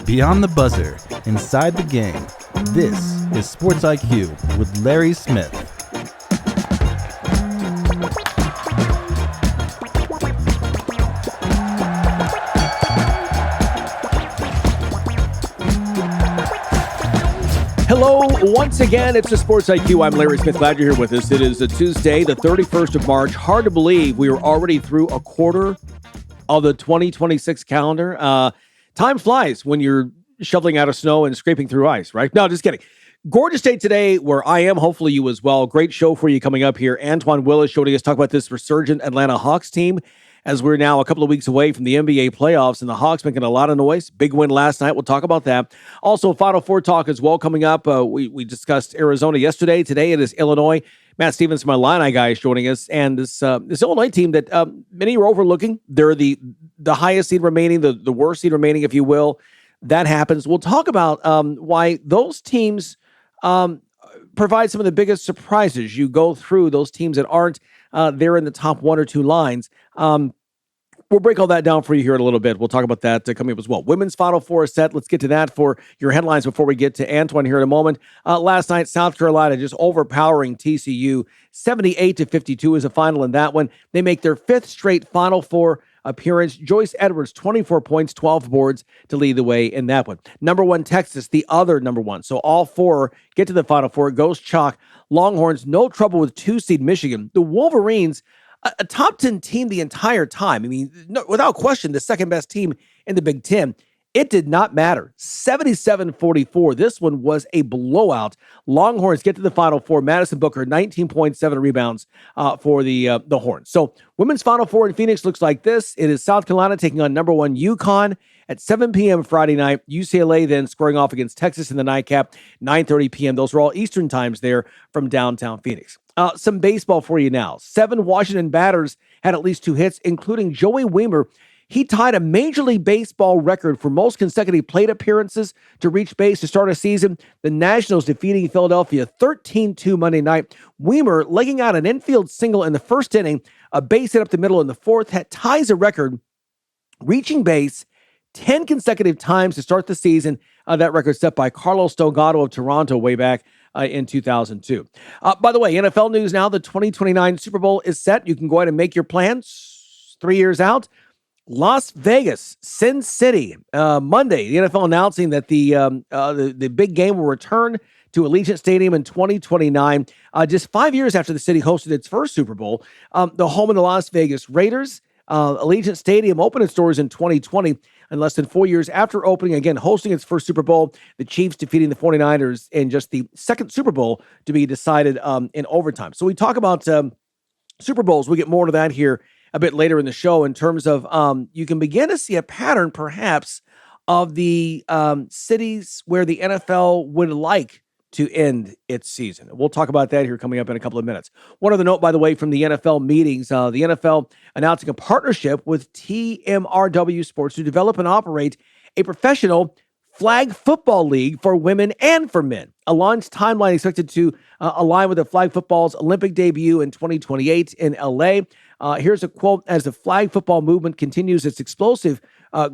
Beyond the buzzer, inside the game, this is Sports IQ with Larry Smith. Hello, once again, it's the Sports IQ. I'm Larry Smith. Glad you're here with us. It is a Tuesday, the 31st of March. Hard to believe we are already through a quarter of the 2026 calendar. Time flies when you're shoveling out of snow and scraping through ice, right? No, just kidding. Gorgeous day today where I am. Hopefully you as well. Great show for you coming up here. Antwane Willis joining us, talk about this resurgent Atlanta Hawks team as we're now a couple of weeks away from the NBA playoffs and the Hawks making a lot of noise. Big win last night. We'll talk about that. Also, Final Four talk as well coming up. We discussed Arizona yesterday. Today it is Illinois. Matt Stevens, my Illini guy, is joining us. And this Illinois team that many are overlooking. They're the highest seed remaining, the worst seed remaining, if you will. That happens. We'll talk about why those teams provide some of the biggest surprises. You go through those teams that aren't there in the top one or two lines. We'll break all that down for you here in a little bit. We'll talk about that coming up as well. Women's Final Four is set. Let's get to that for your headlines before we get to Antwane here in a moment. Last night, South Carolina just overpowering TCU. 78-52 is the final in that one. They make their fifth straight Final Four appearance. Joyce Edwards, 24 points, 12 boards to lead the way in that one. Number one, Texas, the other number one. So all four get to the Final Four. Goes chalk. Longhorns, no trouble with two-seed Michigan. The Wolverines, a top 10 team the entire time. I mean, no, without question, the second best team in the Big Ten. It did not matter. 77-44. This one was a blowout. Longhorns get to the Final Four. Madison Booker, 19.7 rebounds for the Horns. So women's Final Four in Phoenix looks like this. It is South Carolina taking on number one UConn at 7 p.m. Friday night. UCLA then squaring off against Texas in the nightcap, 9:30 p.m. Those are all Eastern times there from downtown Phoenix. Some baseball for you now. 7 Washington batters had at least 2 hits, including Joey Wiemer. He tied a Major League Baseball record for most consecutive plate appearances to reach base to start a season. The Nationals defeating Philadelphia 13-2 Monday night. Wiemer legging out an infield single in the first inning, a base hit up the middle in the fourth, ties a record, reaching base 10 consecutive times to start the season. That record set by Carlos Delgado of Toronto way back in 2002. By the way, NFL news now, the 2029 Super Bowl is set. You can go ahead and make your plans 3 years out. Las Vegas, Sin City, Monday, the NFL announcing that the big game will return to Allegiant Stadium in 2029, just 5 years after the city hosted its first Super Bowl. The home of the Las Vegas Raiders. Allegiant Stadium opened its doors in 2020, and less than 4 years after opening, again, hosting its first Super Bowl, the Chiefs defeating the 49ers in just the second Super Bowl to be decided in overtime. So we talk about Super Bowls. We get more to that here a bit later in the show in terms of you can begin to see a pattern perhaps of the cities where the NFL would like to end its season. We'll talk about that here coming up in a couple of minutes. One other note, by the way, from the NFL meetings, the NFL announcing a partnership with TMRW Sports to develop and operate a professional flag football league for women and for men. A launch timeline expected to align with the flag football's Olympic debut in 2028 in LA. Here's a quote: as the flag football movement continues its explosive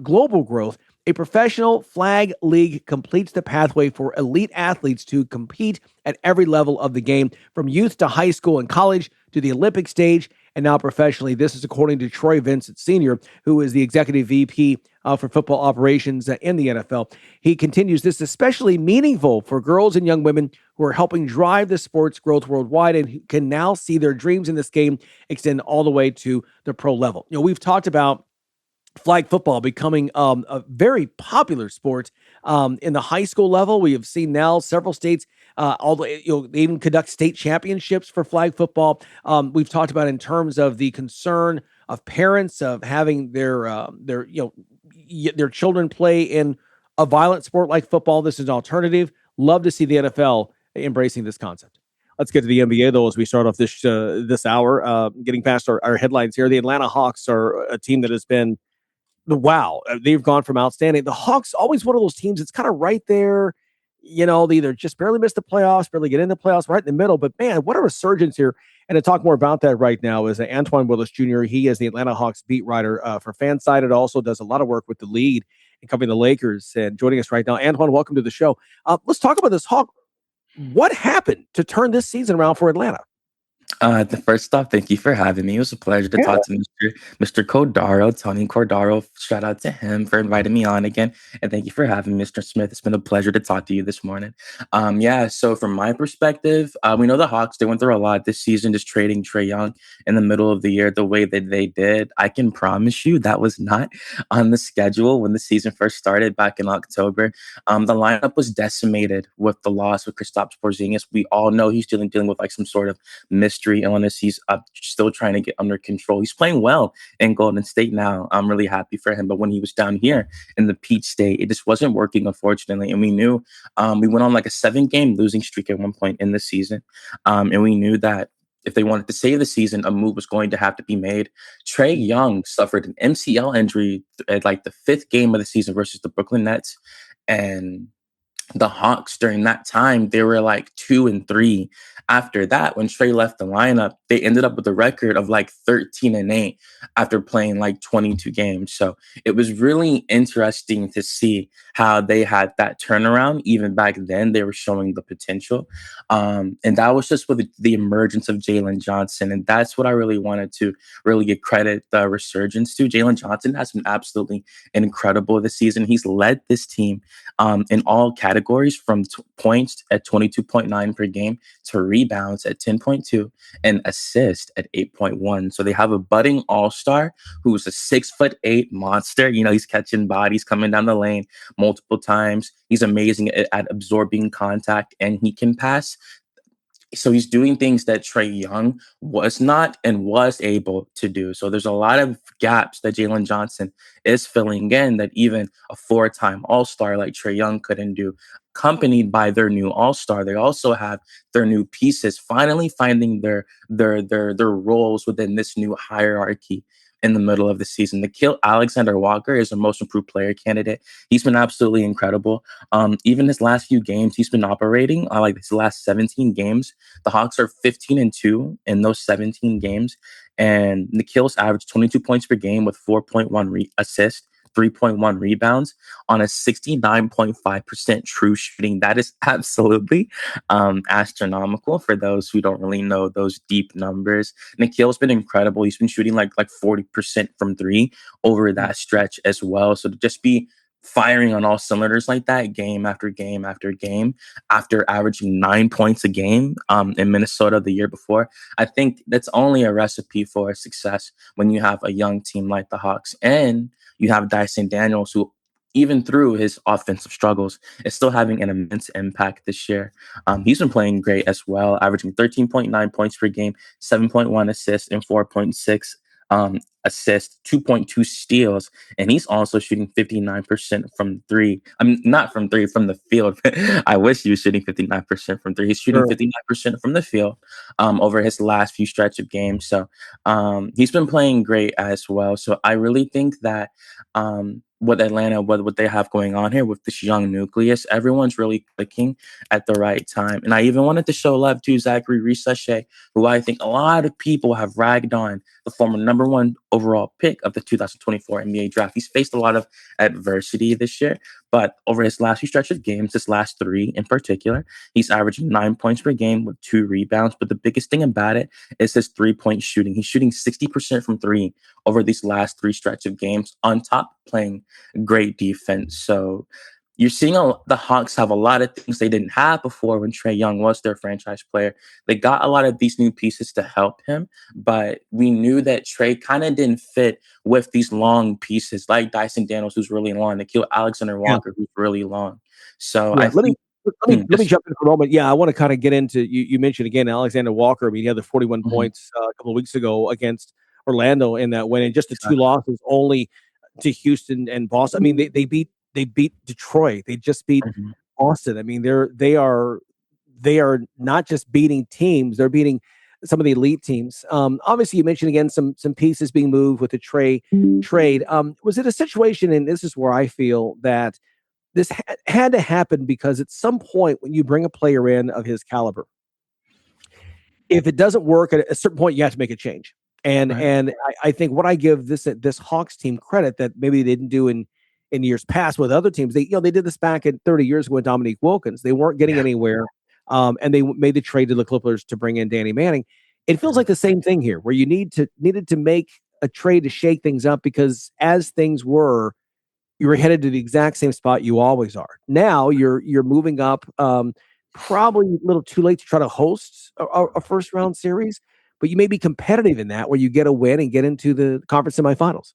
global growth, a professional flag league completes the pathway for elite athletes to compete at every level of the game, from youth to high school and college to the Olympic stage, and now professionally. This is according to Troy Vincent Sr., who is the executive VP for football operations in the NFL. He continues, this is especially meaningful for girls and young women who are helping drive the sport's growth worldwide and who can now see their dreams in this game extend all the way to the pro level. You know, we've talked about flag football becoming a very popular sport in the high school level. We have seen now several states, they even conduct state championships for flag football. We've talked about in terms of the concern of parents of having their children play in a violent sport like football. This is an alternative. Love to see the NFL embracing this concept. Let's get to the NBA, though, as we start off this hour. Getting past our headlines here, the Atlanta Hawks are a team that has been wow. They've gone from outstanding. The Hawks, always one of those teams that's kind of right there they either just barely miss the playoffs, barely get into the playoffs, right in the middle. But man, what a resurgence here. And to talk more about that right now is Antwane Willis Jr. He is the Atlanta Hawks beat writer for Fansided, also does a lot of work with the lead and covering the Lakers. And joining us right now, Antwane, welcome to the show. Let's talk about this Hawk. What happened to turn this season around for Atlanta? The first off, thank you for having me. It was a pleasure to Yeah. talk to Mr. Cordaro, Tony Cordaro. Shout out to him for inviting me on again. And thank you for having me, Mr. Smith. It's been a pleasure to talk to you this morning. Yeah, so from my perspective, we know the Hawks, they went through a lot this season, just trading Trae Young in the middle of the year the way that they did. I can promise you that was not on the schedule when the season first started back in October. The lineup was decimated with the loss of Kristaps Porzingis. We all know he's dealing with like some sort of mystery illness. He's still trying to get under control. He's playing well in Golden State now. I'm really happy for him. But when he was down here in the Peach State, it just wasn't working, unfortunately. And we knew we went on like a 7-game losing streak at one point in the season. And we knew that if they wanted to save the season, a move was going to have to be made. Trae Young suffered an MCL injury at like the 5th game of the season versus the Brooklyn Nets. And the Hawks during that time, they were like 2-3. After that, when Trae left the lineup, they ended up with a record of like 13-8 after playing like 22 games. So it was really interesting to see how they had that turnaround. Even back then, they were showing the potential. And that was just with the emergence of Jalen Johnson. And that's what I really wanted to really give credit the resurgence to. Jalen Johnson has been absolutely incredible this season. He's led this team in all categories from points at 22.9 per game to rebounds at 10.2 and assist at 8.1. So they have a budding all-star who's a 6'8" monster. He's catching bodies coming down the lane multiple times. He's amazing at absorbing contact, and he can pass. So he's doing things that Trae Young was not and was able to do. So there's a lot of gaps that Jalen Johnson is filling in that even a 4-time All-Star like Trae Young couldn't do. Accompanied by their new All-Star, they also have their new pieces finally finding their roles within this new hierarchy in the middle of the season. Nikhil Alexander Walker is a most improved player candidate. He's been absolutely incredible. Even his last few games, he's been operating like his last 17 games. The Hawks are 15-2 in those 17 games, and Nikhil's averaged 22 points per game with 4.1 assists, 3.1 rebounds on a 69.5% true shooting. That is absolutely astronomical for those who don't really know those deep numbers. Nikhil's been incredible. He's been shooting like 40% from 3 over that stretch as well. So to just be firing on all cylinders like that game after game after game after averaging 9 points a game in Minnesota the year before, I think that's only a recipe for success when you have a young team like the Hawks. And you have Dyson Daniels, who even through his offensive struggles is still having an immense impact this year. He's been playing great as well, averaging 13.9 points per game, 7.1 assists, and 4.6 assists, 2.2 steals, and he's also shooting 59% from 3. I mean, not from 3, from the field. I wish he was shooting 59% from 3. He's shooting 59% from the field over his last few stretch of games. So he's been playing great as well. So I really think that what Atlanta, what they have going on here with this young nucleus, everyone's really clicking at the right time. And I even wanted to show love to Zachary Resusche, who I think a lot of people have ragged on, the former number 1 overall pick of the 2024 NBA draft. He's faced a lot of adversity this year, but over his last few stretch of games, his last 3 in particular, he's averaging 9 points per game with 2 rebounds. But the biggest thing about it is his 3-point shooting. He's shooting 60% from 3 over these last 3 stretch of games, on top playing great defense. So you're seeing the Hawks have a lot of things they didn't have before when Trae Young was their franchise player. They got a lot of these new pieces to help him, but we knew that Trae kind of didn't fit with these long pieces like Dyson Daniels, who's really long, Nikhil Alexander Walker, who's really long. So I let think me jump in for a moment. Yeah, I want to kind of get into you mentioned again Alexander Walker. I mean, he had the 41 points a couple of weeks ago against Orlando in that win, and just the 2 losses only to Houston and Boston. I mean, they beat Detroit. They just beat Boston. I mean, they are not just beating teams; they're beating some of the elite teams. Obviously, you mentioned again some pieces being moved with the trade. Was it a situation, and this is where I feel that this had to happen because at some point when you bring a player in of his caliber, if it doesn't work at a certain point, you have to make a change. And Right. I think what I give this Hawks team credit that maybe they didn't do in years past with other teams. They did this back in 30 years ago with Dominique Wilkins. They weren't getting Yeah. anywhere, and they made the trade to the Clippers to bring in Danny Manning. It feels Yeah. like the same thing here, where you needed to make a trade to shake things up because as things were, you were headed to the exact same spot you always are. Now you're moving up. Probably a little too late to try to host a first round series, but you may be competitive in that where you get a win and get into the conference semifinals.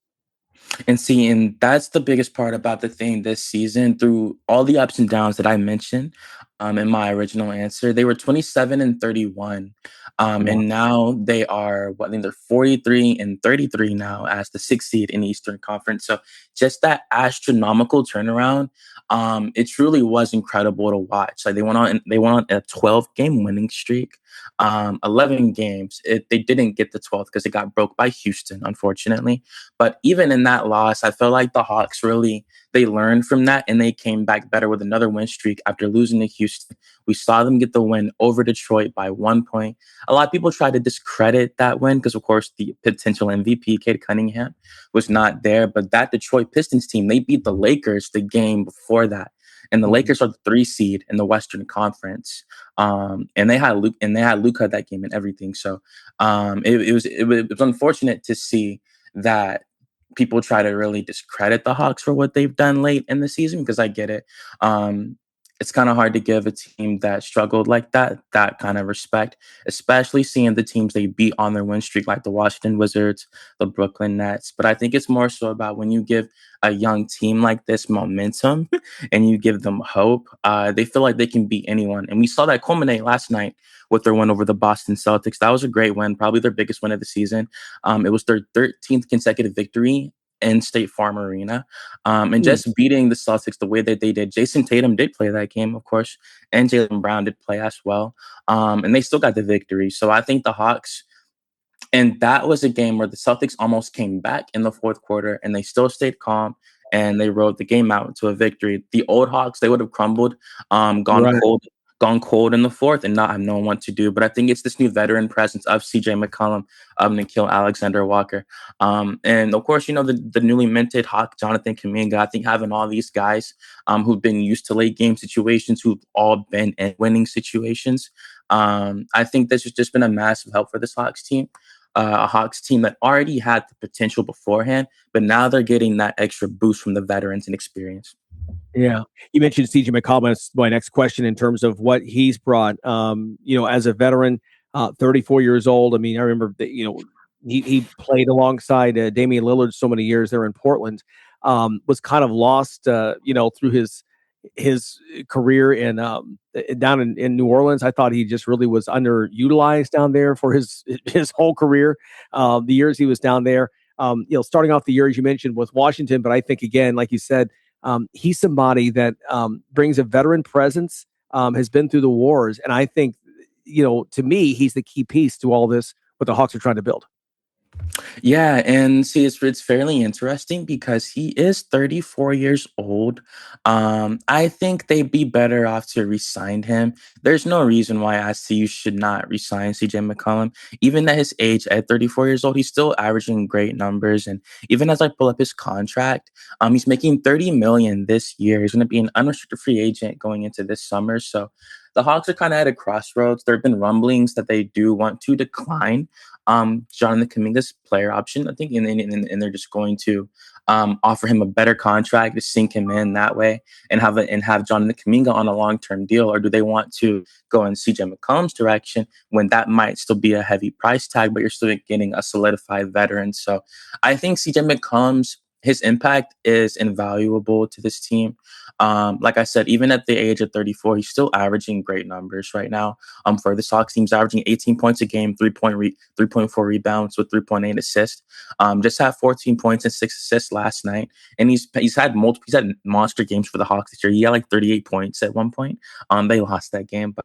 And that's the biggest part about the thing this season. Through all the ups and downs that I mentioned, in my original answer, they were 27-31, Yeah. and now they are I think they're 43-33 now as the sixth seed in the Eastern Conference. So just that astronomical turnaround, it truly was incredible to watch. Like they went on a 12-game winning streak. 11 games. They didn't get the 12th because it got broke by Houston, unfortunately. But even in that loss, I felt like the Hawks really they learned from that and they came back better with another win streak after losing to Houston. We saw them get the win over Detroit by 1 point. A lot of people try to discredit that win because, of course, the potential MVP, Cade Cunningham, was not there. But that Detroit Pistons team, they beat the Lakers the game before that. And the Mhm. Lakers are the 3 seed in the Western Conference, and they had Luka that game and everything. So it was unfortunate to see that people try to really discredit the Hawks for what they've done late in the season because I get it. It's kind of hard to give a team that struggled like that kind of respect, especially seeing the teams they beat on their win streak, like the Washington Wizards, the Brooklyn Nets. But I think it's more so about when you give a young team like this momentum and you give them hope, they feel like they can beat anyone. And we saw that culminate last night with their win over the Boston Celtics. That was a great win, probably their biggest win of the season. It was their 13th consecutive victory in State Farm Arena. And Hmm. just beating the Celtics the way that they did. Jason Tatum did play that game, of course, and Jalen Brown did play as well. And they still got the victory. So I think the Hawks, and that was a game where the Celtics almost came back in the fourth quarter and they still stayed calm and they rode the game out to a victory. The old Hawks, they would have crumbled, gone Right. cold, gone cold in the fourth and not have known what to do. But I think it's this new veteran presence of CJ McCollum, of Nikhil Alexander Walker. And of course, the newly minted Hawk, Jonathan Kuminga. I think having all these guys who've been used to late game situations, who've all been in winning situations. I think this has just been a massive help for this Hawks team. A Hawks team that already had the potential beforehand, but now they're getting that extra boost from the veterans and experience. Yeah. You mentioned CJ McCollum. That's my next question in terms of what he's brought. As a veteran, 34 years old. I mean, I remember that, he played alongside Damian Lillard so many years there in Portland. Was kind of lost, through his career down in New Orleans. I thought he just really was underutilized down there for his whole career. The years he was down there, starting off the year as you mentioned with Washington, but I think again, like you said, he's somebody that brings a veteran presence, has been through the wars, and I think, to me, he's the key piece to all this. What the Hawks are trying to build. Yeah, and see, it's fairly interesting because he is 34 years old. I think they'd be better off to resign him. There's no reason why SCU should not resign CJ McCollum. Even at his age, at 34 years old, he's still averaging great numbers. And even as I pull up his contract, he's making 30 million this year. He's going to be an unrestricted free agent going into this summer. So the Hawks are kind of at a crossroads. There have been rumblings that they do want to decline Jonathan Kuminga's player option, I think, and they're just going to offer him a better contract to sink him in that way and have Jonathan Kuminga on a long term deal, or do they want to go in CJ McCollum's direction when that might still be a heavy price tag, but you're still getting a solidified veteran? So I think CJ McCollum's his impact is invaluable to this team. Like I said, even at the age of 34, he's still averaging great numbers right now. For the Sox team's averaging 18 points a game, 3.4 rebounds with 3.8 assists. Just had 14 points and 6 assists last night, and he's had monster games for the Hawks this year. He had like 38 points at one point. They lost that game,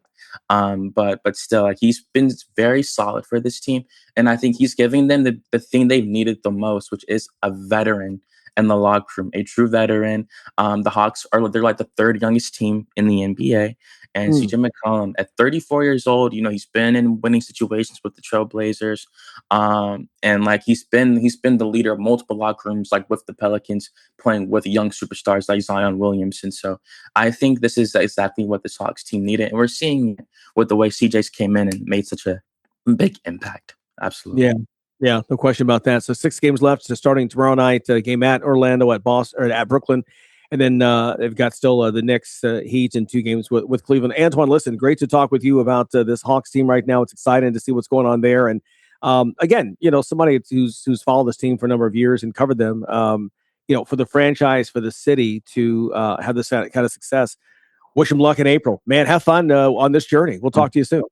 but still, like he's been very solid for this team, and I think he's giving them the thing they've needed the most, which is a veteran in the locker room, a true veteran. The Hawks they're like the third youngest team in the NBA. And CJ McCollum, at 34 years old, he's been in winning situations with the Trailblazers. And like he's been the leader of multiple locker rooms, like with the Pelicans, playing with young superstars like Zion Williamson. So I think this is exactly what this Hawks team needed. And we're seeing it with the way CJ's came in and made such a big impact. Absolutely. Yeah. Yeah, no question about that. So 6 games left. So starting tomorrow night, game at Orlando, at Boston, or at Brooklyn, and then they've got still the Knicks, Heat, and 2 games with Cleveland. Antwane, listen, great to talk with you about this Hawks team right now. It's exciting to see what's going on there. And again, somebody who's followed this team for a number of years and covered them. For the franchise, for the city to have this kind of success. Wish them luck in April, man. Have fun on this journey. We'll talk to you soon.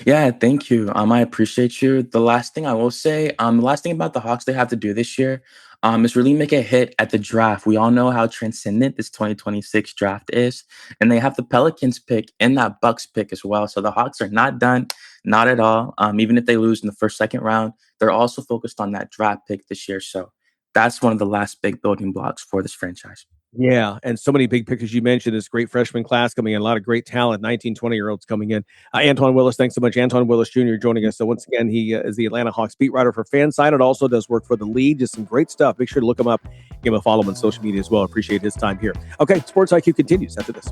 Yeah, thank you. I appreciate you. The last thing I will say, the last thing about the Hawks they have to do this year, is really make a hit at the draft. We all know how transcendent this 2026 draft is, and they have the Pelicans pick and that Bucks pick as well. So the Hawks are not done, not at all. Even if they lose in the first, second round, they're also focused on that draft pick this year. So that's one of the last big building blocks for this franchise. Yeah, and so many big pictures you mentioned. This great freshman class coming in, a lot of great talent, 19, 20-year-olds coming in. Antwane Willis, thanks so much. Antwane Willis Jr. joining us. So once again, he is the Atlanta Hawks beat writer for FanSided. Also does work for The Lead. Just some great stuff. Make sure to look him up. Give him a follow on social media as well. Appreciate his time here. Okay, Sports IQ continues after this.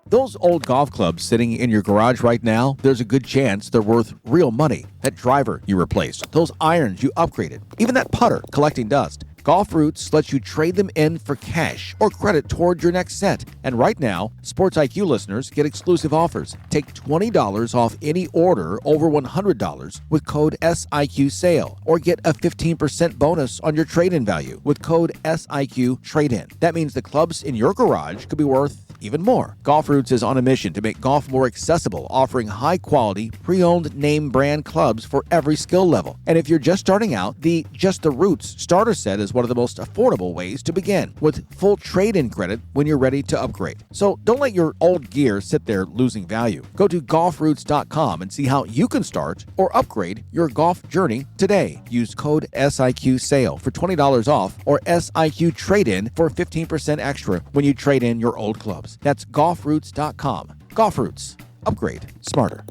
Those old golf clubs sitting in your garage right now, there's a good chance they're worth real money. That driver you replaced, those irons you upgraded, even that putter collecting dust. Golf Roots lets you trade them in for cash or credit toward your next set. And right now, Sports IQ listeners get exclusive offers. Take $20 off any order over $100 with code SIQSALE, or get a 15% bonus on your trade-in value with code SIQ TRADE-IN. That means the clubs in your garage could be worth even more. Golf Roots is on a mission to make golf more accessible, offering high-quality, pre-owned name brand clubs for every skill level. And if you're just starting out, the Just the Roots starter set is one of the most affordable ways to begin, with full trade-in credit when you're ready to upgrade. So don't let your old gear sit there losing value. Go to golfroots.com and see how you can start or upgrade your golf journey today. Use code SIQSALE for $20 off, or SIQ TRADE-IN for 15% extra when you trade in your old clubs. That's golfroots.com. Golf Roots. Upgrade smarter.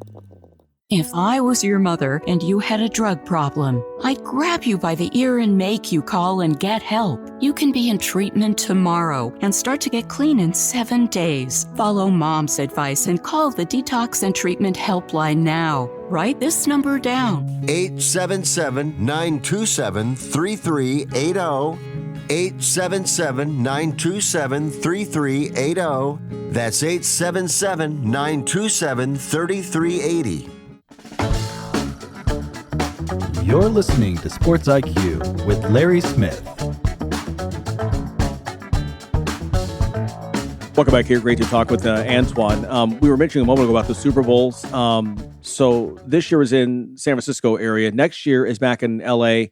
If I was your mother and you had a drug problem, I'd grab you by the ear and make you call and get help. You can be in treatment tomorrow and start to get clean in 7 days. Follow Mom's advice and call the Detox and Treatment Helpline now. Write this number down. 877-927-3380. 877-927-3380. That's 877-927-3380. You're listening to Sports IQ with Larry Smith. Welcome back here. Great to talk with Antwane. We were mentioning a moment ago about the Super Bowls. So this year is in San Francisco area. Next year is back in LA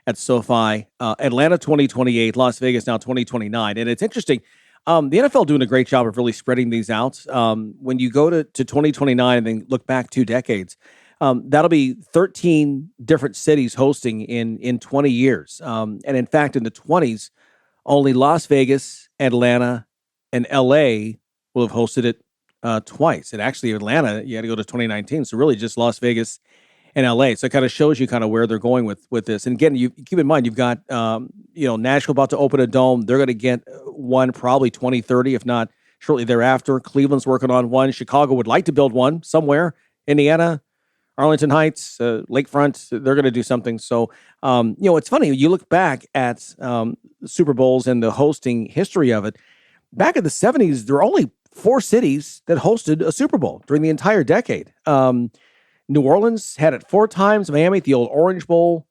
at SoFi. Atlanta 2028, Las Vegas now 2029. And it's interesting. The NFL doing a great job of really spreading these out. When you go to 2029 and then look back 2 decades, that'll be 13 different cities hosting in 20 years. And in fact, in the 20s, only Las Vegas, Atlanta, and LA will have hosted it twice. And actually, Atlanta, you had to go to 2019. So really just Las Vegas and LA. So it kind of shows you kind of where they're going with this. And again, you keep in mind, you've got, Nashville about to open a dome. They're going to get one probably 2030, if not shortly thereafter. Cleveland's working on one. Chicago would like to build one somewhere. Indiana, Arlington Heights, Lakefront, they're going to do something. So, it's funny. You look back at Super Bowls and the hosting history of it. Back in the 70s, there were only 4 cities that hosted a Super Bowl during the entire decade. New Orleans had it 4 times, Miami at the old Orange Bowl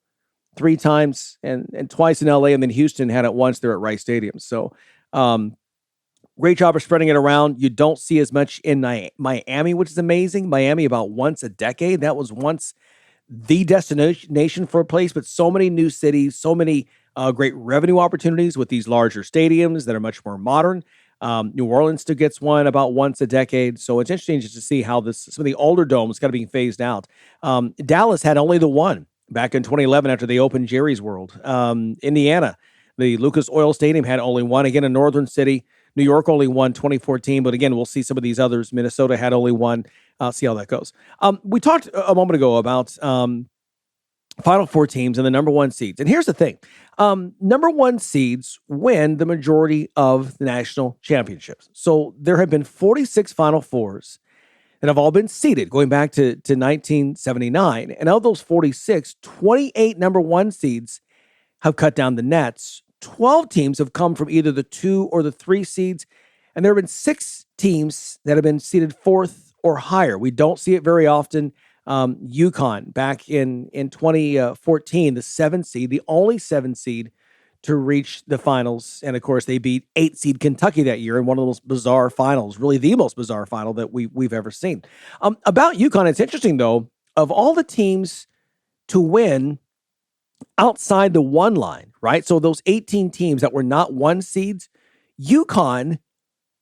3 times, and twice in LA, and then Houston had it once there at Rice Stadium. So great job of spreading it around. You don't see as much in Miami, which is amazing. Miami about once a decade. That was once the destination for a place, but so many new cities, so many great revenue opportunities with these larger stadiums that are much more modern. New Orleans still gets one about once a decade. So it's interesting just to see how some of the older domes kind of being phased out. Dallas had only the one back in 2011 after they opened Jerry's World. Indiana, the Lucas Oil Stadium had only one. Again, in Northern City, New York only won 2014. But again, we'll see some of these others. Minnesota had only one. See how that goes. We talked a moment ago about Final Four teams and the number one seeds. And here's the thing. Number one seeds win the majority of the national championships. So there have been 46 Final Fours that have all been seeded going back to 1979. And of those 46, 28 number one seeds have cut down the nets. 12 teams have come from either the 2 or the 3 seeds. And there have been 6 teams that have been seeded 4th or higher. We don't see it very often. UConn back in 2014, the 7th seed, the only 7th seed to reach the finals. And of course, they beat 8 seed Kentucky that year in one of the most bizarre finals, really the most bizarre final that we've ever seen. About UConn, it's interesting though, of all the teams to win outside the one line, right? So those 18 teams that were not 1 seeds, UConn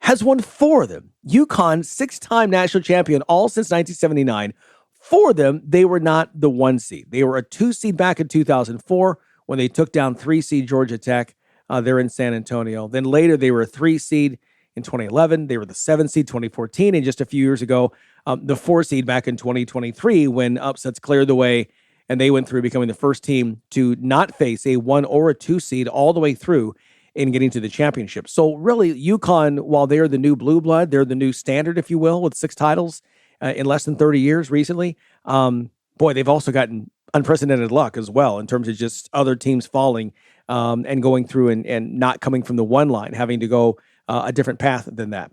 has won 4 of them. UConn, 6-time national champion, all since 1979. 4 of them, they were not the 1 seed. They were a 2 seed back in 2004 when they took down 3 seed Georgia Tech. They're in San Antonio. Then later, they were a 3 seed in 2011. They were the 7 seed 2014. And just a few years ago, the 4 seed back in 2023 when upsets cleared the way and they went through becoming the first team to not face a 1 or a 2 seed all the way through in getting to the championship. So really, UConn, while they're the new blue blood, they're the new standard, if you will, with 6 titles in less than 30 years recently. Boy, they've also gotten unprecedented luck as well in terms of just other teams falling and going through and not coming from the one line, having to go a different path than that.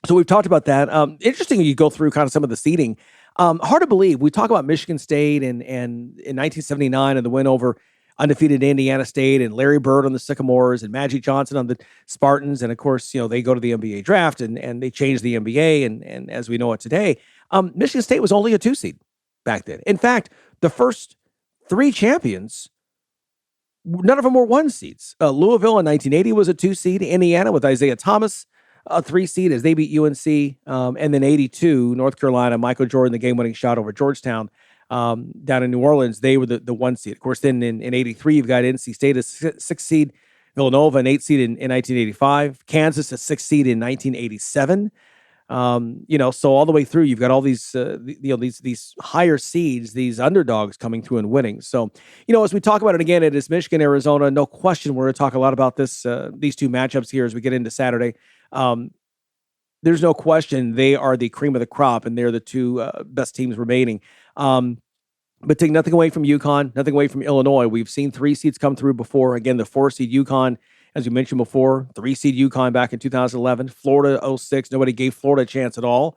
So we've talked about that. Interesting, you go through kind of some of the seeding. Hard to believe. We talk about Michigan State and in 1979 and the win over undefeated Indiana State and Larry Bird on the Sycamores and Magic Johnson on the Spartans. And of course, they go to the NBA draft and they change the NBA. And as we know it today, Michigan State was only a 2 seed back then. In fact, the first 3 champions, none of them were 1 seeds. Louisville in 1980 was a 2 seed. Indiana with Isaiah Thomas, a 3 seed as they beat UNC. And then 82, North Carolina, Michael Jordan, the game-winning shot over Georgetown. Down in New Orleans, they were the 1 seed. Of course, then in 83, you've got NC State, a 6 seed, Villanova, an 8 seed in 1985, Kansas, a 6 seed in 1987. So all the way through, you've got all these, these higher seeds, these underdogs coming through and winning. So, as we talk about it again, it is Michigan, Arizona. No question, we're going to talk a lot about this, these 2 matchups here as we get into Saturday. There's no question they are the cream of the crop, and they're the 2 best teams remaining. But take nothing away from UConn, nothing away from Illinois. We've seen 3 seeds come through before. Again, the 4 seed UConn, as we mentioned before, 3 seed UConn back in 2011, Florida 2006. Nobody gave Florida a chance at all.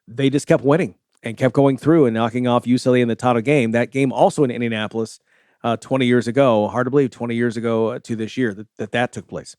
They just kept winning and kept going through and knocking off UCLA in the title game. That game also in Indianapolis 20 years ago. Hard to believe 20 years ago to this year that took place.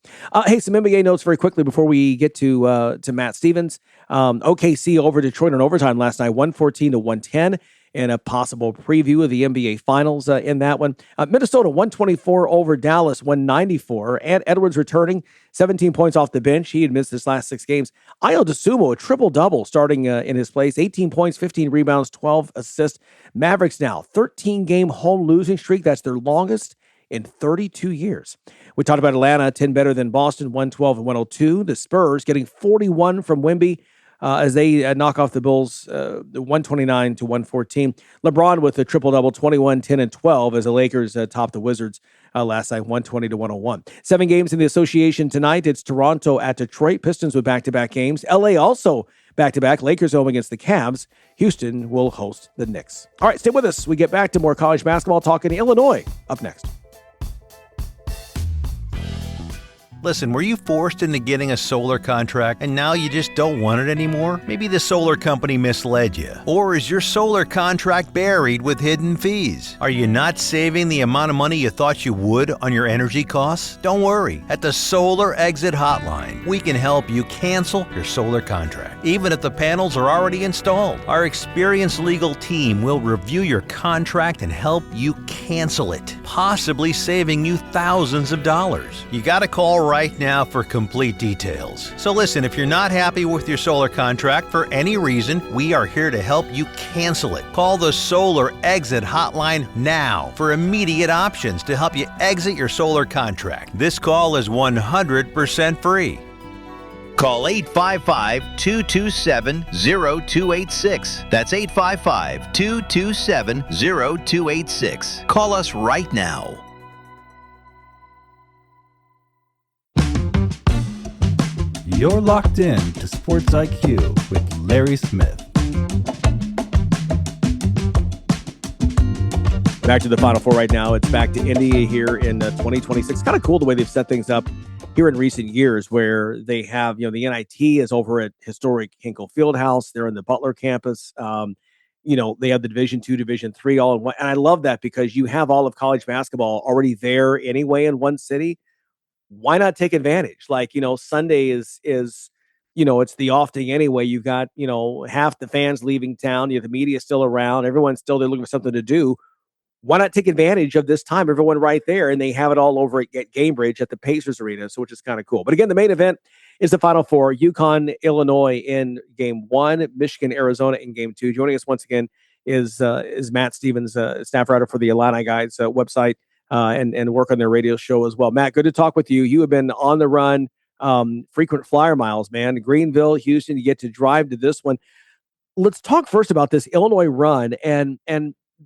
Hey, some NBA notes very quickly before we get to Matt Stevens. OKC over Detroit in overtime last night, 114-110. And a possible preview of the NBA Finals in that one. Minnesota 124 over Dallas 194. And Edwards returning 17 points off the bench. He had missed his last 6 games. Ayo Dosunmu, a triple-double starting in his place. 18 points, 15 rebounds, 12 assists. Mavericks now 13-game home losing streak. That's their longest in 32 years. We talked about Atlanta, 10 better than Boston, 112-102. The Spurs getting 41 from Wemby. As they knock off the Bulls 129-114. LeBron with a triple-double, 21, 10, and 12 as the Lakers top the Wizards last night, 120-101. 7 games in the association tonight. It's Toronto at Detroit. Pistons with back-to-back games. LA also back-to-back. Lakers home against the Cavs. Houston will host the Knicks. All right, stay with us. We get back to more college basketball talk in Illinois up next. Listen, were you forced into getting a solar contract and now you just don't want it anymore? Maybe the solar company misled you. Or is your solar contract buried with hidden fees? Are you not saving the amount of money you thought you would on your energy costs? Don't worry. At the Solar Exit Hotline, we can help you cancel your solar contract. even if the panels are already installed. Our experienced legal team will review your contract and help you cancel it, possibly saving you thousands of dollars. You got to call right now for complete details. So listen, if you're not happy with your solar contract for any reason, we are here to help you cancel it. Call the Solar Exit Hotline now for immediate options to help you exit your solar contract. This call is 100% free. Call 855-227-0286. That's 855-227-0286. Call us right now. You're locked in to Sports IQ with Larry Smith. Back to the Final Four right now. It's back to Indy here in 2026. Kind of cool the way they've set things up here in recent years, where they have, the NIT is over at historic Hinkle Fieldhouse. They're in the Butler campus. They have the Division II, Division III all in one. And I love that because you have all of college basketball already there anyway in one city. Why not take advantage? Sunday is it's the off day anyway. You've got, half the fans leaving town. The media still around. Everyone's still there looking for something to do. Why not take advantage of this time? Everyone right there, and they have it all over at Gamebridge at the Pacers Arena, so which is kind of cool. But again, the main event is the Final Four: UConn, Illinois in Game 1, Michigan, Arizona in Game 2. Joining us once again is Matt Stevens, staff writer for the Illini Guides website, and work on their radio show as well. Matt, good to talk with you. You have been on the run, frequent flyer miles, man. Greenville, Houston, you get to drive to this one. Let's talk first about this Illinois run and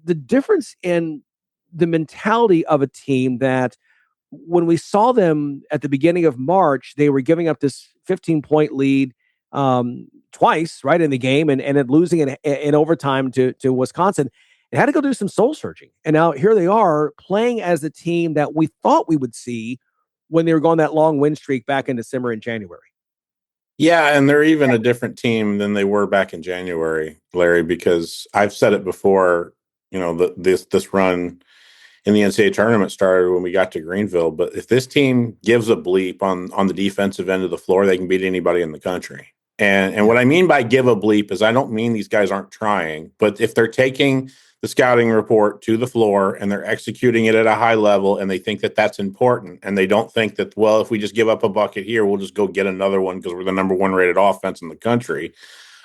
the difference in the mentality of a team that when we saw them at the beginning of March, they were giving up this 15-point lead twice, right, in the game and then losing it in overtime to Wisconsin. It had to go do some soul searching. And now here they are playing as the team that we thought we would see when they were going that long win streak back in December and January. Yeah, and they're even a different team than they were back in January, Larry, because I've said it before. This run in the NCAA tournament started when we got to Greenville. But if this team gives a bleep on the defensive end of the floor, they can beat anybody in the country. And what I mean by give a bleep is I don't mean these guys aren't trying, but if they're taking the scouting report to the floor and they're executing it at a high level and they think that that's important and they don't think that, well, if we just give up a bucket here, we'll just go get another one because we're the number one rated offense in the country.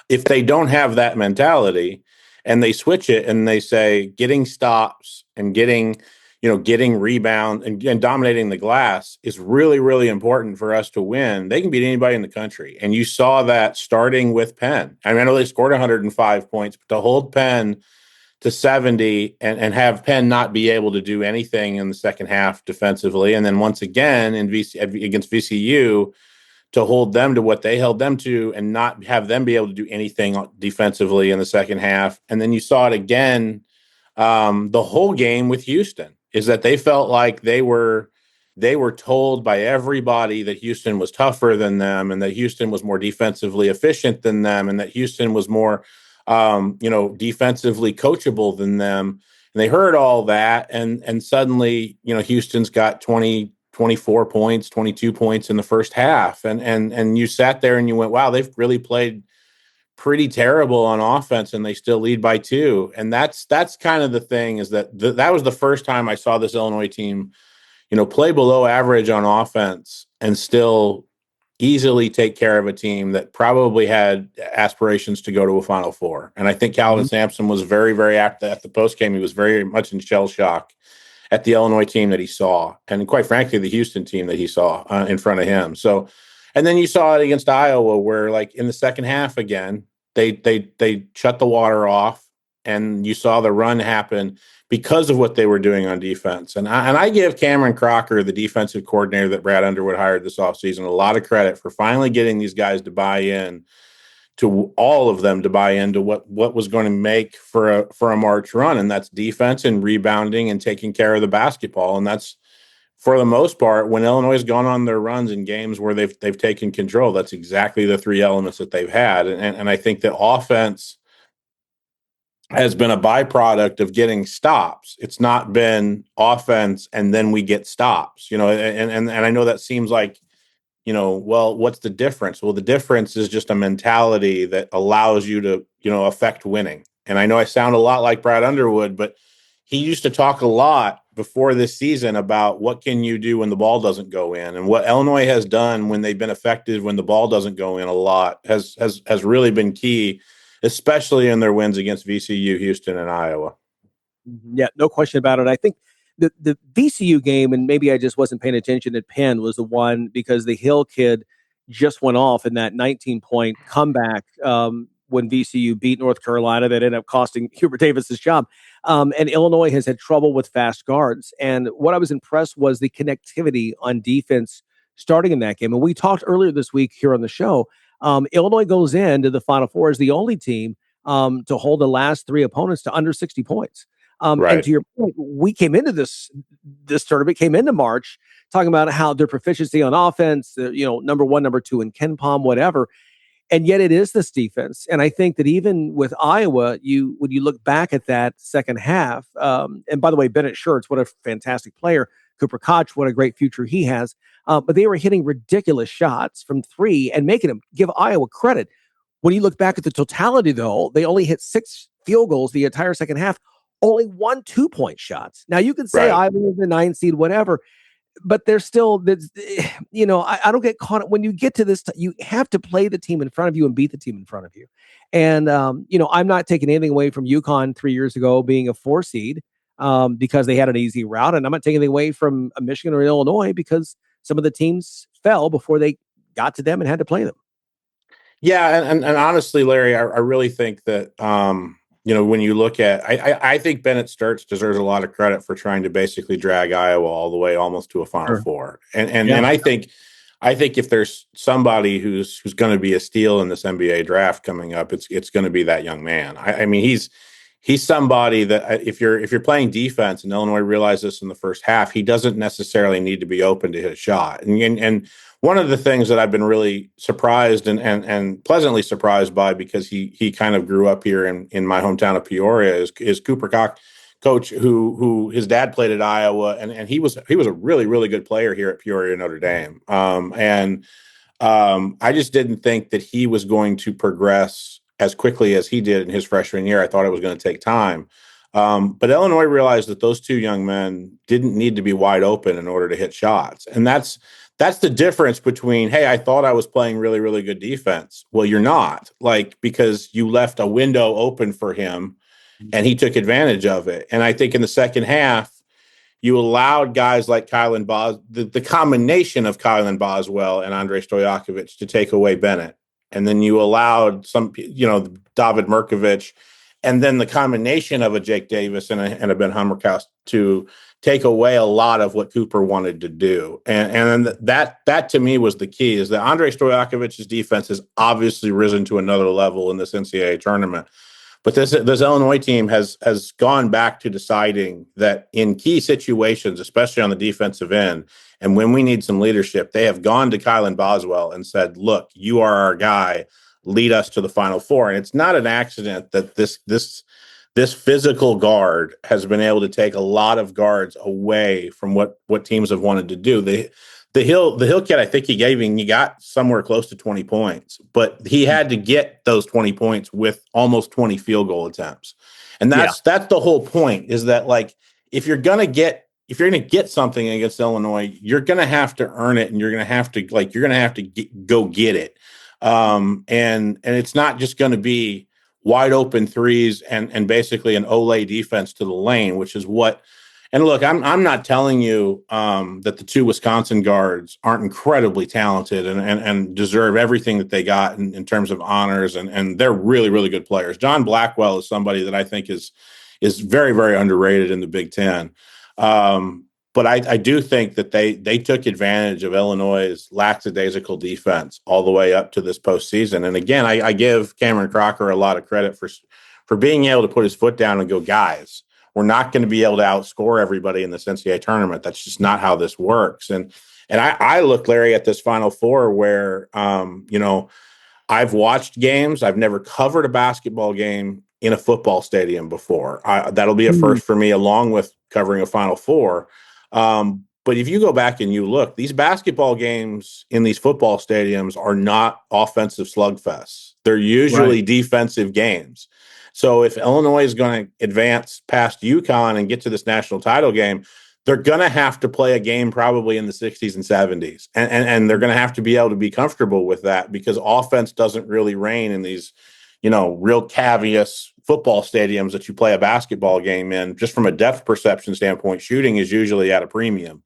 If they don't have that mentality, and they switch it and they say getting stops and getting rebound and dominating the glass is really, really important for us to win. They can beat anybody in the country. And you saw that starting with Penn. I know they scored 105 points, but to hold Penn to 70 and have Penn not be able to do anything in the second half defensively. And then once again against VCU, to hold them to what they held them to and not have them be able to do anything defensively in the second half. And then you saw it again the whole game with Houston, is that they felt like they were told by everybody that Houston was tougher than them and that Houston was more defensively efficient than them and that Houston was more defensively coachable than them. And they heard all that and suddenly, Houston's got 24 points, 22 points in the first half. And you sat there and you went, wow, they've really played pretty terrible on offense and they still lead by 2. And that's kind of the thing, is that that was the first time I saw this Illinois team, play below average on offense and still easily take care of a team that probably had aspirations to go to a Final Four. And I think Calvin Sampson was very, very active at the postgame. He was very much in shell shock at the Illinois team that he saw, and quite frankly, the Houston team that he saw in front of him. So, and then you saw it against Iowa, where like in the second half again, they shut the water off, and you saw the run happen because of what they were doing on defense. And I give Cameron Crocker, the defensive coordinator that Brad Underwood hired this offseason, a lot of credit for finally getting these guys to buy in, to all of them to buy into what was going to make for a March run. And that's defense and rebounding and taking care of the basketball. And that's, for the most part, when Illinois has gone on their runs in games where they've taken control, that's exactly the 3 elements that they've had. And I think the offense has been a byproduct of getting stops. It's not been offense and then we get stops, and I know that seems like, well, what's the difference? Well, the difference is just a mentality that allows you to, affect winning. And I know I sound a lot like Brad Underwood, but he used to talk a lot before this season about what can you do when the ball doesn't go in, and what Illinois has done when they've been effective when the ball doesn't go in a lot has really been key, especially in their wins against VCU, Houston, and Iowa. Yeah, no question about it. I think the VCU game, and maybe I just wasn't paying attention at Penn, was the one because the Hill kid just went off in that 19-point comeback when VCU beat North Carolina that ended up costing Hubert Davis his job. And Illinois has had trouble with fast guards. And what I was impressed was the connectivity on defense starting in that game. And we talked earlier this week here on the show. Illinois goes into the Final Four as the only team to hold the last three opponents to under 60 points. And to your point, we came into this tournament, came into March, talking about how their proficiency on offense, number one, number two in KenPom, whatever. And yet it is this defense. And I think that even with Iowa, when you look back at that second half, and by the way, Bennett Schertz, what a fantastic player. Cooper Koch, what a great future he has. But they were hitting ridiculous shots from three and making them give Iowa credit. When you look back at the totality, though, they only hit 6 field goals the entire second half. Only 1 2-point shots. Now you can say Iowa was the 9 seed, whatever, but there's still, I don't get caught when you get to this. You have to play the team in front of you and beat the team in front of you. And I'm not taking anything away from UConn 3 years ago being a 4 seed because they had an easy route, and I'm not taking anything away from Michigan or Illinois because some of the teams fell before they got to them and had to play them. Yeah, and honestly, Larry, I really think that. When you look at, I think Bennett Schertz deserves a lot of credit for trying to basically drag Iowa all the way almost to a Final Four. And I think if there's somebody who's going to be a steal in this NBA draft coming up, it's going to be that young man. I mean, he's somebody that if you're playing defense, and Illinois realized this in the first half, he doesn't necessarily need to be open to hit a shot. And one of the things that I've been really surprised and pleasantly surprised by, because he kind of grew up here in my hometown of Peoria, is Cooper Koch, coach who his dad played at Iowa, and he was a really, really good player here at Peoria Notre Dame. I just didn't think that he was going to progress as quickly as he did in his freshman year. I thought it was going to take time. But Illinois realized that those two young men didn't need to be wide open in order to hit shots. And that's the difference between, hey, I thought I was playing really, really good defense. Well, you're not, because you left a window open for him and he took advantage of it. And I think in the second half, you allowed guys like the combination of Kylan Boswell and Andrei Stojakovic to take away Bennett. And then you allowed David Mirkovic, and then the combination of a Jake Davis and a Ben Hummerkaus to take away a lot of what Cooper wanted to do. And that to me was the key, is that Andrei Stojakovic's defense has obviously risen to another level in this NCAA tournament. But this Illinois team has gone back to deciding that in key situations, especially on the defensive end, and when we need some leadership, they have gone to Kylan Boswell and said, look, you are our guy. Lead us to the Final Four. And it's not an accident that this physical guard has been able to take a lot of guards away from what teams have wanted to do. The Hill kid, I think he got somewhere close to 20 points, but he had to get those 20 points with almost 20 field goal attempts. And that's the whole point, is that if you're going to get something against Illinois, you're going to have to earn it, and you're going to have to go get it. And it's not just going to be wide open threes and basically an Olay defense to the lane, which is what. And look, I'm not telling you that the two Wisconsin guards aren't incredibly talented and deserve everything that they got in terms of honors, and they're really, really good players. John Blackwell is somebody that I think is very, very underrated in the Big Ten. But I do think that they took advantage of Illinois' lackadaisical defense all the way up to this postseason. And again, I give Cameron Crocker a lot of credit for being able to put his foot down and go, guys, we're not going to be able to outscore everybody in this NCAA tournament. That's just not how this works. And I look, Larry, at this Final Four where, I've watched games. I've never covered a basketball game in a football stadium before. That'll be a first for me, along with covering a Final Four. But But if you go back and you look, these basketball games in these football stadiums are not offensive slugfests. They're usually defensive games. So if Illinois is going to advance past UConn and get to this national title game, they're going to have to play a game probably in the 60s and 70s. And they're going to have to be able to be comfortable with that, because offense doesn't really reign in these, real cavious football stadiums that you play a basketball game in. Just from a depth perception standpoint, shooting is usually at a premium.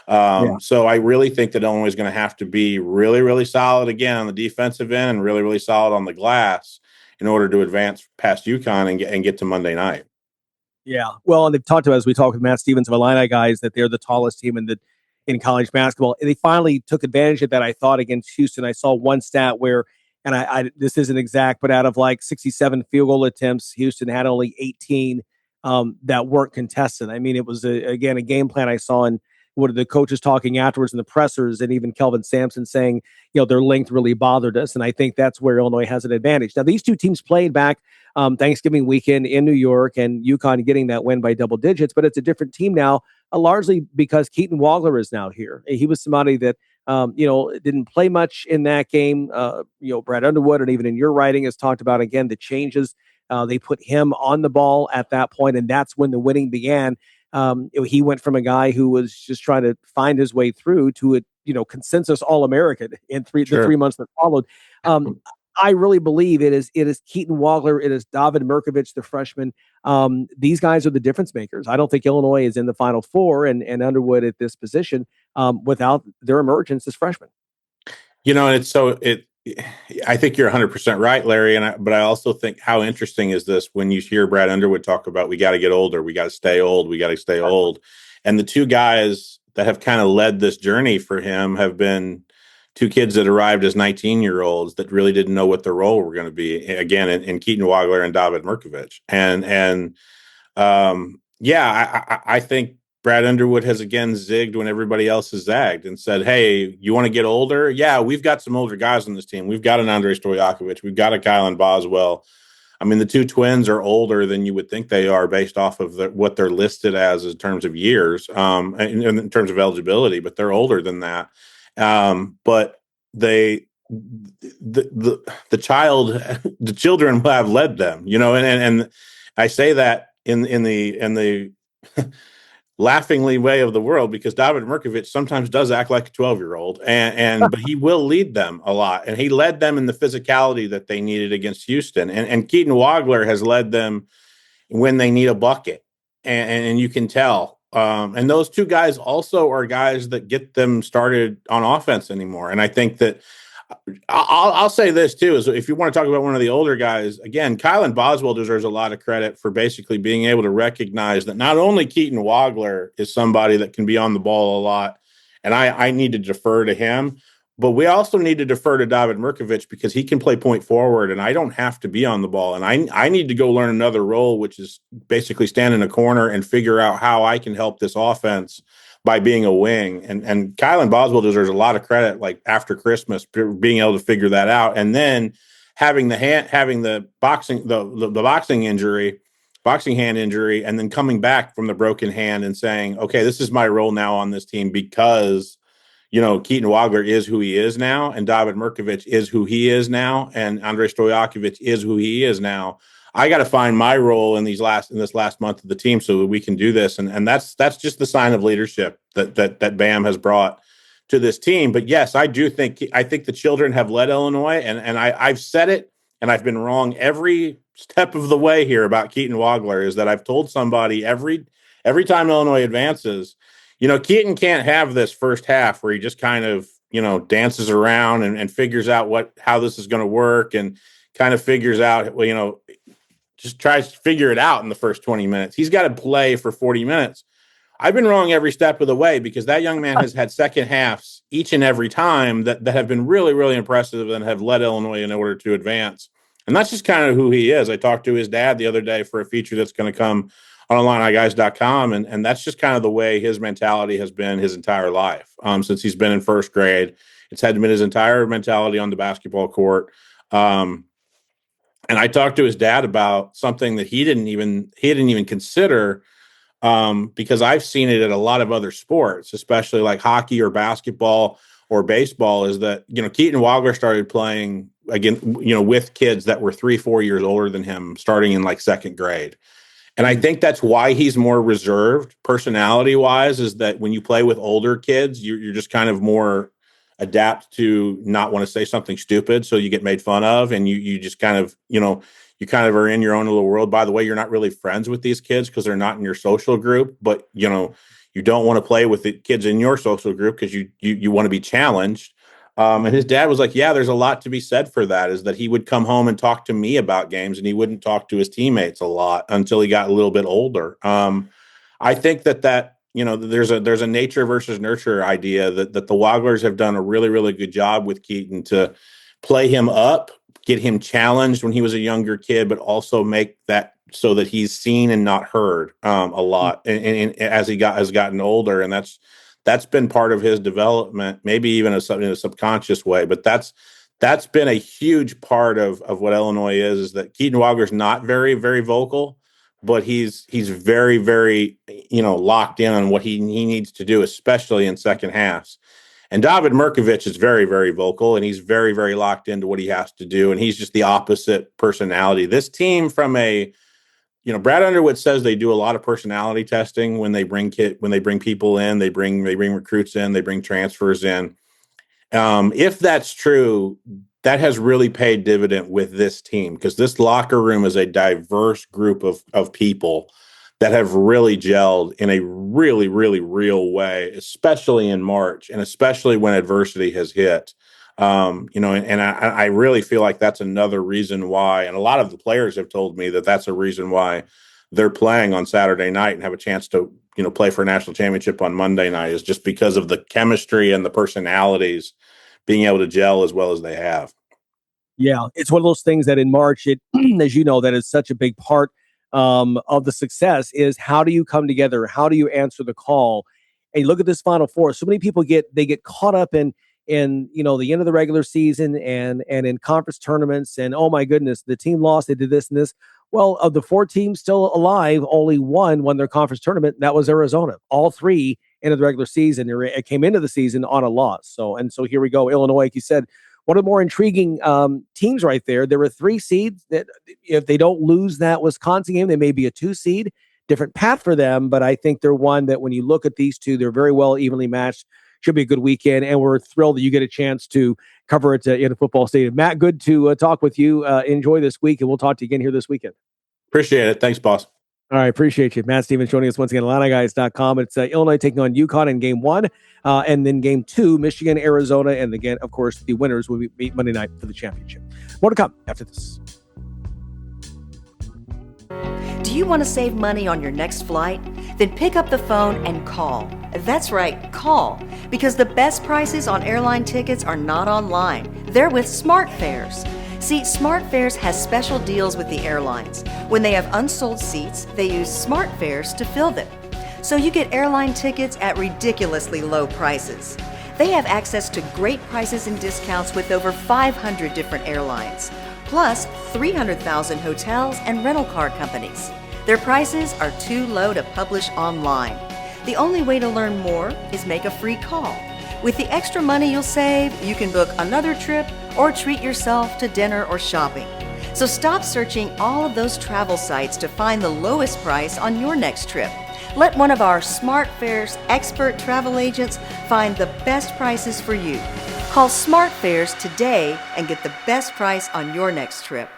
So I really think that Illinois is going to have to be really, really solid again on the defensive end and really, really solid on the glass in order to advance past UConn and get to Monday night. Yeah. Well, and they've talked about, as we talked with Matt Stevens of Illini guys, that they're the tallest team in college basketball. And they finally took advantage of that, I thought, against Houston. I saw one stat where, and I this isn't exact, but out of like 67 field goal attempts, Houston had only 18 that weren't contested. I mean, it was, a game plan I saw in what are the coaches talking afterwards in the pressers, and even Kelvin Sampson saying, their length really bothered us. And I think that's where Illinois has an advantage. Now, these two teams played back Thanksgiving weekend in New York, and UConn getting that win by double digits, but it's a different team now, largely because Keaton Wagler is now here. He was somebody that, didn't play much in that game. Brad Underwood, and even in your writing, has talked about, again, the changes. They put him on the ball at that point, and that's when the winning began. He went from a guy who was just trying to find his way through to a consensus All-American in the 3 months that followed. I really believe it is Keaton Wagler, it is David Mirkovich, the freshman. These guys are the difference makers. I don't think Illinois is in the Final Four and Underwood at this position without their emergence as freshmen. I think you're 100% right, Larry. But I also think, how interesting is this when you hear Brad Underwood talk about, we got to get older, we got to stay old, we got to stay old. And the two guys that have kind of led this journey for him have been two kids that arrived as 19-year-olds that really didn't know what their role were going to be. Again, in Keaton Wagler and David Mirkovich. I think Brad Underwood has again zigged when everybody else has zagged and said, hey, you want to get older? Yeah, we've got some older guys on this team. We've got an Andrei Stojakovic. We've got a Kylan Boswell. I mean, the two twins are older than you would think they are based off of what they're listed as in terms of years, in terms of eligibility, but they're older than that. But the children have led them, and I say that in the laughingly way of the world, because David Mirkovich sometimes does act like a 12-year-old, but he will lead them a lot, and he led them in the physicality that they needed against Houston, and Keaton Wagler has led them when they need a bucket, and you can tell. And those two guys also are guys that get them started on offense anymore. And I think that I'll say this too, is if you want to talk about one of the older guys, again, Kylan Boswell deserves a lot of credit for basically being able to recognize that not only Keaton Wagler is somebody that can be on the ball a lot, and I need to defer to him, but we also need to defer to David Mirkovich because he can play point forward, and I don't have to be on the ball. And I need to go learn another role, which is basically stand in a corner and figure out how I can help this offense by being a wing. And Kylan Boswell deserves a lot of credit, like after Christmas, being able to figure that out. And then having the boxing hand injury, and then coming back from the broken hand and saying, okay, this is my role now on this team, because Keaton Wagler is who he is now, and David Mirkovich is who he is now, and Andrei Stojakovic is who he is now. I got to find my role in this last month of the team so that we can do this, and that's just the sign of leadership that Bam has brought to this team. But yes, I think the children have led Illinois, and I've said it, and I've been wrong every step of the way here about Keaton Wagler. Is that I've told somebody every time Illinois advances, Keaton can't have this first half where he just kind of, dances around and figures out how this is going to work, and kind of figures out, just tries to figure it out in the first 20 minutes. He's got to play for 40 minutes. I've been wrong every step of the way, because that young man has had second halves each and every time that have been really, really impressive and have led Illinois in order to advance. And that's just kind of who he is. I talked to his dad the other day for a feature that's going to come on IlliniGuys.com, and that's just kind of the way his mentality has been his entire life. Since he's been in first grade, it's had been his entire mentality on the basketball court. And I talked to his dad about something that he didn't even consider. because I've seen it at a lot of other sports, especially like hockey or basketball or baseball, is that, Keaton Wagler started playing again, with kids that were 3-4 years older than him, starting in like second grade. And I think that's why he's more reserved personality wise, is that when you play with older kids, you're just kind of more adapt to not want to say something stupid. So you get made fun of, and you just kind of, you kind of are in your own little world. By the way, you're not really friends with these kids because they're not in your social group, but you don't want to play with the kids in your social group because you want to be challenged. And his dad was like, yeah, there's a lot to be said for that, is that he would come home and talk to me about games, and he wouldn't talk to his teammates a lot until he got a little bit older. I think that there's a nature versus nurture idea that the Wagglers have done a really, really good job with Keaton to play him up, get him challenged when he was a younger kid, but also make that so that he's seen and not heard a lot and as he has gotten older. And that's been part of his development, maybe even in a subconscious way. But that's been a huge part of what Illinois is that Keaton Wagler's not very, very vocal, but he's very, very, locked in on what he needs to do, especially in second halves. And David Mirkovich is very, very vocal, and he's very, very locked into what he has to do. And he's just the opposite personality. This team Brad Underwood says they do a lot of personality testing when they bring people in, they bring recruits in, they bring transfers in. If that's true, that has really paid dividend with this team, because this locker room is a diverse group of people that have really gelled in a really, really real way, especially in March and especially when adversity has hit. And I really feel like that's another reason why, and a lot of the players have told me that that's a reason why they're playing on Saturday night and have a chance to, play for a national championship on Monday night, is just because of the chemistry and the personalities being able to gel as well as they have. Yeah, it's one of those things that in March, as you know, that is such a big part of the success is how do you come together? How do you answer the call? And you look at this Final Four. So many people get caught up in the end of the regular season and in conference tournaments, and oh my goodness, the team lost, they did this and this. Well, of the 4 teams still alive, only one won their conference tournament. That was Arizona. All 3 ended the regular season. It came into the season on a loss. So here we go. Illinois, like you said, one of the more intriguing teams right there. There were 3 seeds that if they don't lose that Wisconsin game, they may be a 2 seed. Different path for them, but I think they're one that when you look at these two, they're very well evenly matched. Should be a good weekend, and we're thrilled that you get a chance to cover it in a football stadium. Matt, good to talk with you. Enjoy this week, and we'll talk to you again here this weekend. Appreciate it. Thanks, boss. All right, appreciate you. Matt Stevens joining us once again, IlliniGuys.com. It's Illinois taking on UConn in game 1, and then game 2, Michigan, Arizona, and again, of course, the winners will meet Monday night for the championship. More to come after this. Do you want to save money on your next flight? Then pick up the phone and call. That's right, call. Because the best prices on airline tickets are not online. They're with SmartFares. See, SmartFares has special deals with the airlines. When they have unsold seats, they use SmartFares to fill them. So you get airline tickets at ridiculously low prices. They have access to great prices and discounts with over 500 different airlines, plus 300,000 hotels and rental car companies. Their prices are too low to publish online. The only way to learn more is make a free call. With the extra money you'll save, you can book another trip or treat yourself to dinner or shopping. So stop searching all of those travel sites to find the lowest price on your next trip. Let one of our SmartFares expert travel agents find the best prices for you. Call SmartFares today and get the best price on your next trip.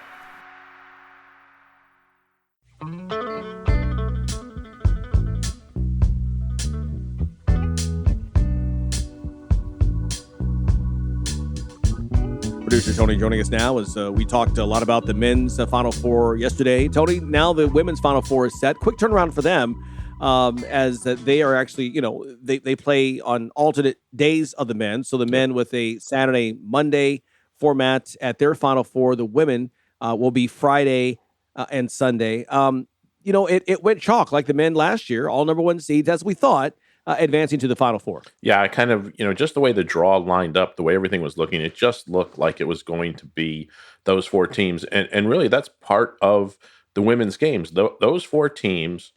Producer Tony joining us now as we talked a lot about the men's Final Four yesterday. Tony, now the women's Final Four is set. Quick turnaround for them as they are actually, they play on alternate days of the men. So the men with a Saturday, Monday format at their Final Four. The women will be Friday and Sunday. It went chalk like the men last year, all number 1 seeds, as we thought. Advancing to the Final Four. Yeah, I kind of, just the way the draw lined up, the way everything was looking, it just looked like it was going to be those 4 teams. And really, that's part of the women's games. Those 4 teams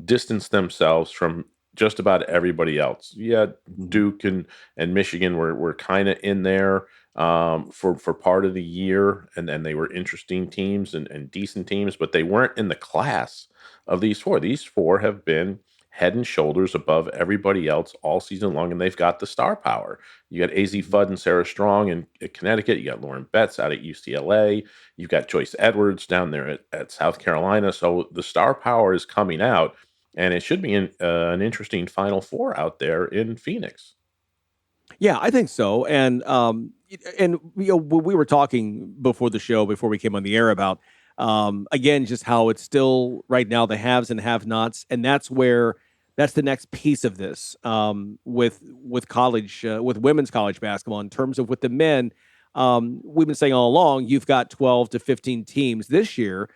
distanced themselves from just about everybody else. Yeah, Duke and Michigan were kind of in there for part of the year, and they were interesting teams and decent teams, but they weren't in the class of these four. These four have been head and shoulders above everybody else all season long, and they've got the star power. You got AZ Fudd and Sarah Strong in Connecticut. You got Lauren Betts out at UCLA. You've got Joyce Edwards down there at South Carolina. So the star power is coming out, and it should be an interesting Final Four out there in Phoenix. Yeah, I think so. And we were talking before the show, before we came on the air, about again just how it's still right now the haves and have-nots, and that's the next piece of this with college with women's college basketball in terms of with the men. We've been saying all along, you've got 12 to 15 teams this year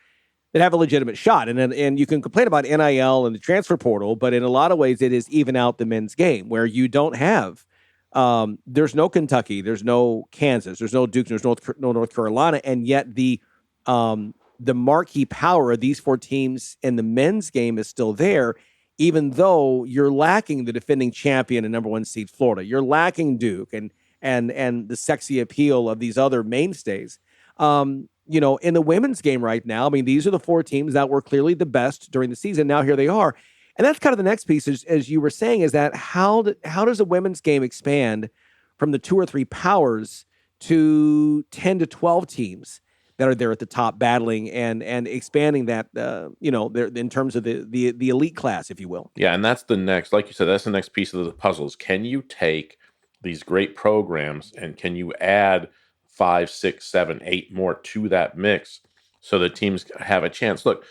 that have a legitimate shot. And you can complain about NIL and the transfer portal, but in a lot of ways it is even out the men's game where you don't have there's no Kentucky, there's no Kansas, there's no Duke, there's no North Carolina, and yet the marquee power of these four teams in the men's game is still there, even though you're lacking the defending champion and number one seed Florida. You're lacking Duke and the sexy appeal of these other mainstays. In the women's game right now, I mean, these are the four teams that were clearly the best during the season. Now here they are. And that's kind of the next piece, as you were saying, is that how does a women's game expand from the two or three powers to 10 to 12 teams that are there at the top battling and expanding that, in terms of the elite class, if you will. Yeah, and that's the next, like you said, that's the next piece of the puzzle is can you take these great programs and can you add 5, 6, 7, 8 more to that mix so the teams have a chance? Look,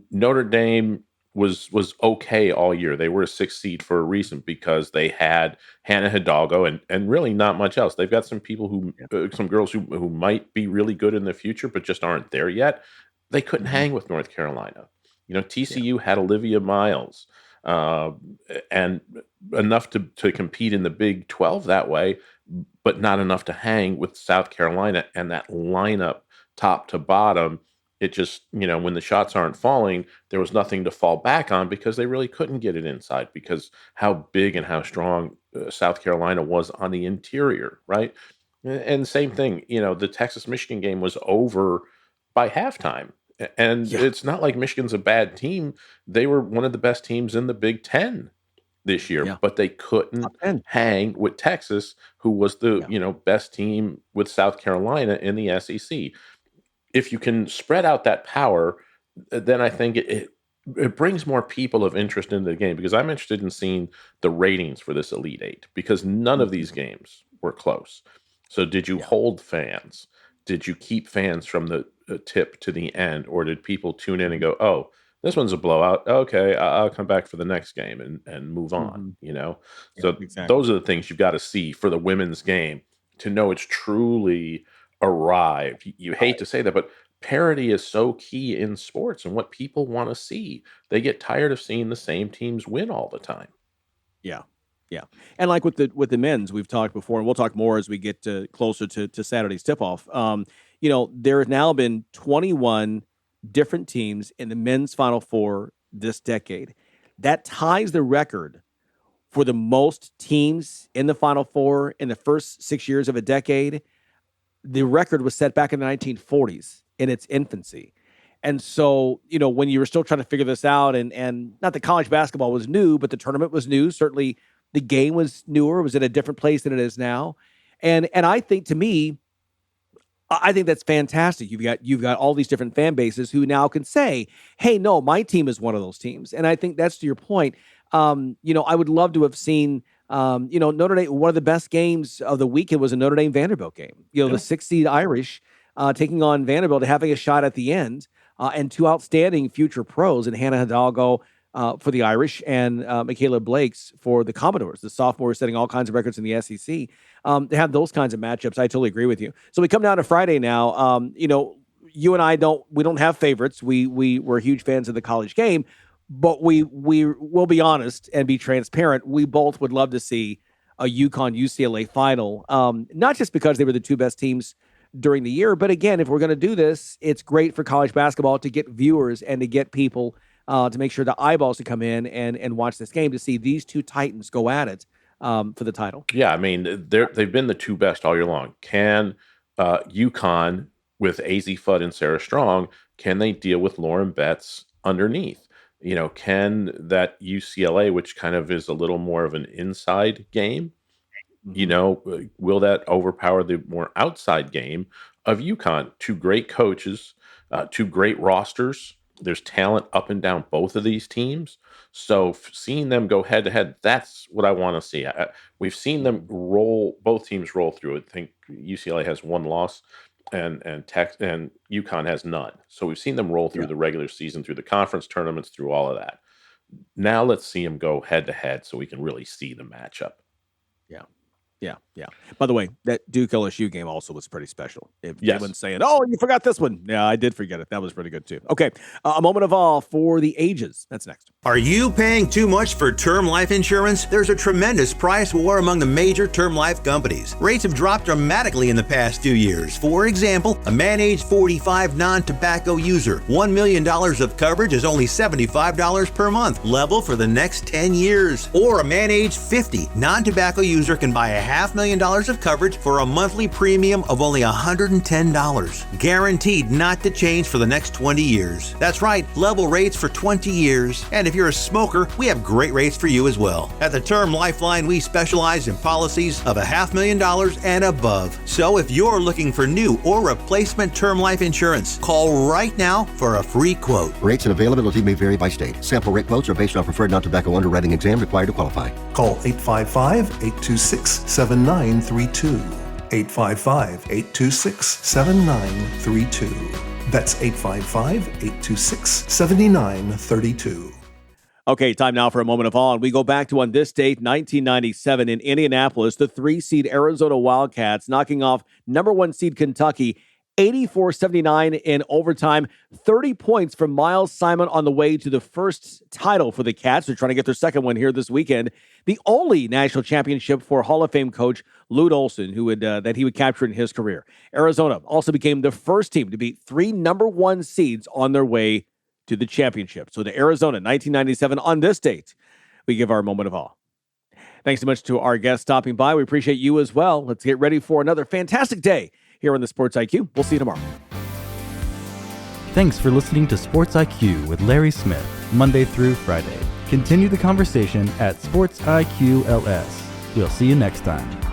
Notre Dame was okay all year. They were a 6th seed for a reason because they had Hannah Hidalgo and really not much else. They've got some people some girls who might be really good in the future, but just aren't there yet. They couldn't hang with North Carolina. TCU had Olivia Miles and enough to compete in the Big 12 that way, but not enough to hang with South Carolina and that lineup top to bottom. It just, when the shots aren't falling, there was nothing to fall back on because they really couldn't get it inside because how big and how strong South Carolina was on the interior, right? And same thing, the Texas-Michigan game was over by halftime. And It's not like Michigan's a bad team. They were one of the best teams in the Big Ten this year, but they couldn't hang with Texas, who was the best team with South Carolina in the SEC. If you can spread out that power, then I think it brings more people of interest into the game because I'm interested in seeing the ratings for this Elite Eight because none of these games were close. So did you hold fans? Did you keep fans from the tip to the end? Or did people tune in and go, oh, this one's a blowout. Okay, I'll come back for the next game and move on, So those are the things you've got to see for the women's game to know it's truly arrived. You hate to say that, but parity is so key in sports and what people want to see. They get tired of seeing the same teams win all the time. Yeah. And like with the men's, we've talked before, and we'll talk more as we get closer to Saturday's tip-off. There have now been 21 different teams in the men's Final Four this decade. That ties the record for the most teams in the Final Four in the first 6 years of a decade. The record was set back in the 1940s in its infancy. And so, when you were still trying to figure this out, and not that college basketball was new, but the tournament was new. Certainly the game was newer. It was in a different place than it is now. And I think, to me, I think that's fantastic. You've got all these different fan bases who now can say, hey, no, my team is one of those teams. And I think that's to your point. I would love to have seen Notre Dame. One of the best games of the weekend was a Notre Dame Vanderbilt game. The 6th seed Irish taking on Vanderbilt, having a shot at the end, and two outstanding future pros in Hannah Hidalgo for the Irish and Michaela Blakes for the Commodores, the sophomore setting all kinds of records in the SEC. To have those kinds of matchups, I totally agree with you. So we come down to Friday now. You and I don't have favorites. We're huge fans of the college game. But we will be honest and be transparent. We both would love to see a UConn-UCLA final, not just because they were the two best teams during the year, but again, if we're going to do this, it's great for college basketball to get viewers and to get people to make sure the eyeballs can come in and watch this game to see these two Titans go at it for the title. Yeah, I mean, they've been the two best all year long. Can UConn with AZ Fudd and Sarah Strong, can they deal with Lauren Betts underneath? Can that UCLA, which kind of is a little more of an inside game, will that overpower the more outside game of UConn? Two great coaches, two great rosters. There's talent up and down both of these teams. So seeing them go head to head, that's what I want to see. We've seen them both teams roll through. I think UCLA has one loss and UConn has none. So we've seen them roll through the regular season, through the conference tournaments, through all of that. Now let's see them go head to head so we can really see the matchup. Yeah. By the way, that Duke LSU game also was pretty special. Everyone's saying, "Oh, you forgot this one." Yeah, I did forget it. That was pretty good too. Okay, a moment of awe for the ages. That's next. Are you paying too much for term life insurance? There's a tremendous price war among the major term life companies. Rates have dropped dramatically in the past 2 years. For example, a man age 45 non-tobacco user, $1 million of coverage is only $75 per month, level for the next 10 years. Or a man age 50 non-tobacco user can buy $500,000 of coverage for a monthly premium of only $110, guaranteed not to change for the next 20 years. That's right, level rates for 20 years. And if you're a smoker, we have great rates for you as well. At the Term Lifeline, we specialize in policies of $500,000 and above. So if you're looking for new or replacement term life insurance, call right now for a free quote. Rates and availability may vary by state. Sample rate quotes are based on preferred non-tobacco underwriting exam required to qualify. Call 855-826-7932. 855-826-7932. That's 855-826-7932. Okay, time now for a moment of awe. And we go back to on this date, 1997 in Indianapolis, the 3-seed Arizona Wildcats knocking off number 1 seed Kentucky 84-79 in overtime. 30 points from Miles Simon on the way to the first title for the Cats. They're trying to get their second one here this weekend. The only national championship for Hall of Fame coach Lute Olson, that he would capture in his career. Arizona also became the first team to beat 3 number 1 seeds on their way to the championship. So to Arizona, 1997 on this date, we give our moment of awe. Thanks so much to our guests stopping by. We appreciate you as well. Let's get ready for another fantastic day here on the Sports IQ. We'll see you tomorrow. Thanks for listening to Sports IQ with Larry Smith, Monday through Friday. Continue the conversation at Sports IQ LS. We'll see you next time.